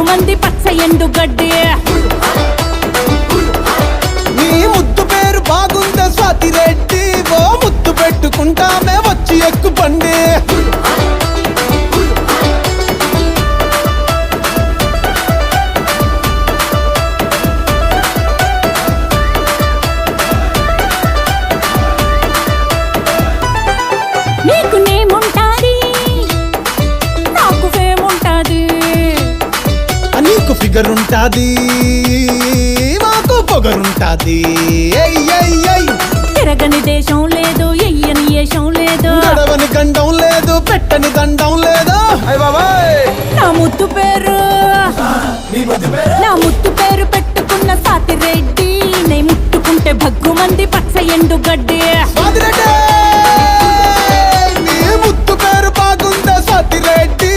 భగ్గుమంది పచ్చ ఎండుగడ్డి. నీ ముద్దు పేరు బాగుందే స్వాతి రెడ్డి, ఓ ముద్దు పెట్టుకుంటామే వచ్చి ఎక్కు పండి. నీకు నేముంటాది నాకు ఫేముంటాది, నీకు ఫిగర్ ఉంటాది మాకు పొగరుంటాది. తిరగని దేశం లేదు ఎయ్యని ఏషం లేదు, గడవని గండం లేదు పెట్టని దండం లేదు. నా ముద్దు పేరు పెట్టుకున్న సాతి రెడ్డి, నే ముట్టుకుంటే భగ్గుమంది పచ్చ ఎండుగడ్డి. స్వాతి రెడ్డి